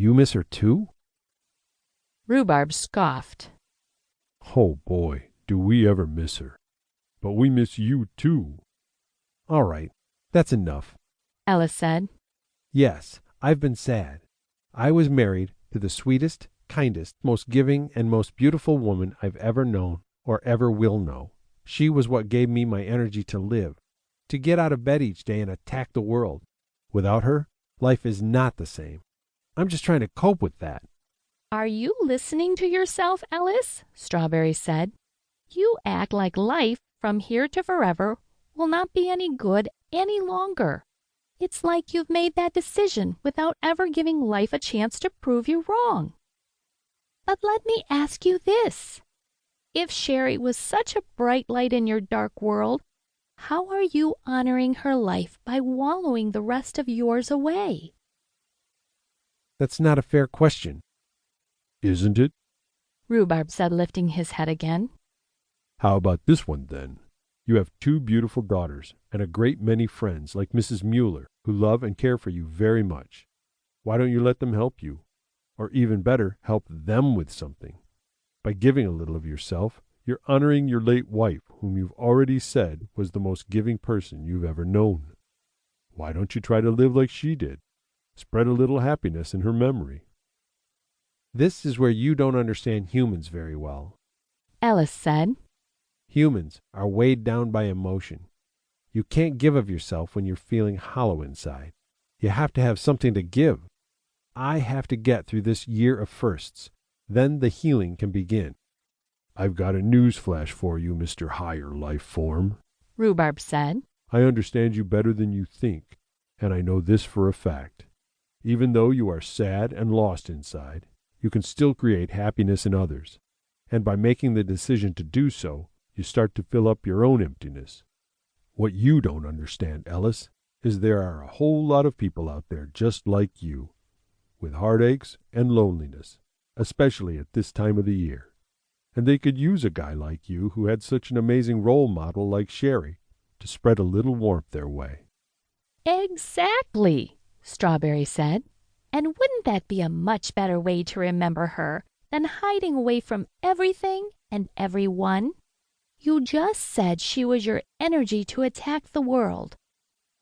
You miss her too? Rhubarb scoffed. Oh boy, do we ever miss her. But we miss you too. All right, that's enough. Ellis said. Yes, I've been sad. I was married to the sweetest, kindest, most giving, and most beautiful woman I've ever known or ever will know. She was what gave me my energy to live, to get out of bed each day and attack the world. Without her, life is not the same. I'm just trying to cope with that. Are you listening to yourself, Ellis? Strawberry said. You act like life from here to forever will not be any good any longer. It's like you've made that decision without ever giving life a chance to prove you wrong. But let me ask you this. If Sherry was such a bright light in your dark world, how are you honoring her life by wallowing the rest of yours away? That's not a fair question. Isn't it? Rhubarb said, lifting his head again. How about this one then? You have 2 beautiful daughters and a great many friends like Mrs. Mueller who love and care for you very much. Why don't you let them help you? Or even better, help them with something. By giving a little of yourself, you're honoring your late wife, whom you've already said was the most giving person you've ever known. Why don't you try to live like she did? Spread a little happiness in her memory. This is where you don't understand humans very well. Ellis said. Humans are weighed down by emotion. You can't give of yourself when you're feeling hollow inside. You have to have something to give. I have to get through this year of firsts. Then the healing can begin. I've got a news flash for you, Mr. Higher Life Form. Rhubarb said. I understand you better than you think, and I know this for a fact. Even though you are sad and lost inside, you can still create happiness in others. And by making the decision to do so, you start to fill up your own emptiness. What you don't understand, Ellis, is there are a whole lot of people out there just like you, with heartaches and loneliness, especially at this time of the year. And they could use a guy like you who had such an amazing role model like Sherry to spread a little warmth their way. Exactly, Strawberry said. And wouldn't that be a much better way to remember her than hiding away from everything and everyone? You just said she was your energy to attack the world.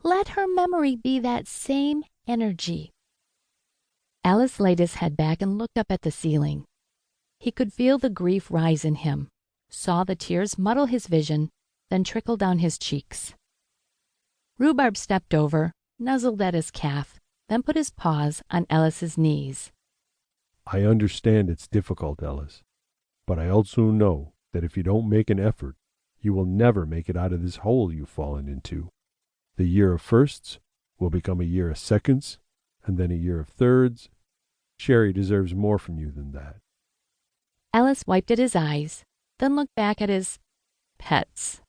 Let her memory be that same energy. Ellis laid his head back and looked up at the ceiling. He could feel the grief rise in him, saw the tears muddle his vision, then trickle down his cheeks. Rhubarb stepped over, nuzzled at his calf, then put his paws on Ellis's knees. I understand it's difficult, Ellis, but I also know that if you don't make an effort, you will never make it out of this hole you've fallen into. The year of firsts will become a year of seconds, and then a year of thirds. Sherry deserves more from you than that. Ellis wiped at his eyes, then looked back at his pets.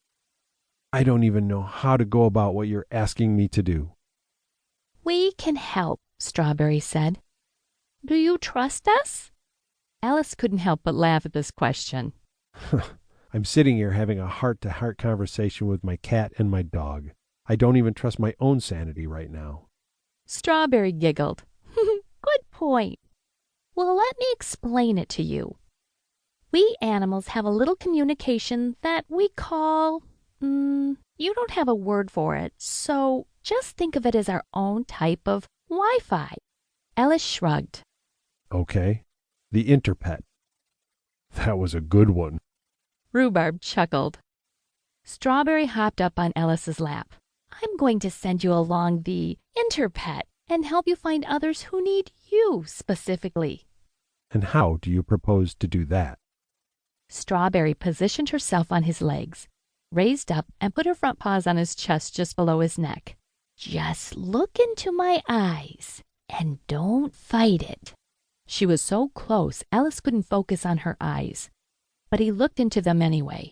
I don't even know how to go about what you're asking me to do. We can help, Strawberry said. Do you trust us? Ellis couldn't help but laugh at this question. I'm sitting here having a heart-to-heart conversation with my cat and my dog. I don't even trust my own sanity right now. Strawberry giggled. Good point. Well, let me explain it to you. We animals have a little communication that we call, you don't have a word for it, so just think of it as our own type of Wi-Fi. Ellis shrugged. Okay, the interpet. That was a good one. Rhubarb chuckled. Strawberry hopped up on Ellis's lap. I'm going to send you along the interpet and help you find others who need you specifically. And how do you propose to do that? Strawberry positioned herself on his legs, raised up and put her front paws on his chest just below his neck. Just look into my eyes and don't fight it. She was so close, Ellis couldn't focus on her eyes, but he looked into them anyway.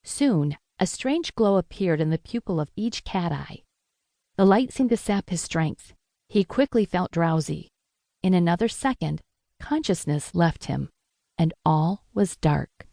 Soon, a strange glow appeared in the pupil of each cat eye. The light seemed to sap his strength. He quickly felt drowsy. In another second, consciousness left him, and all was dark.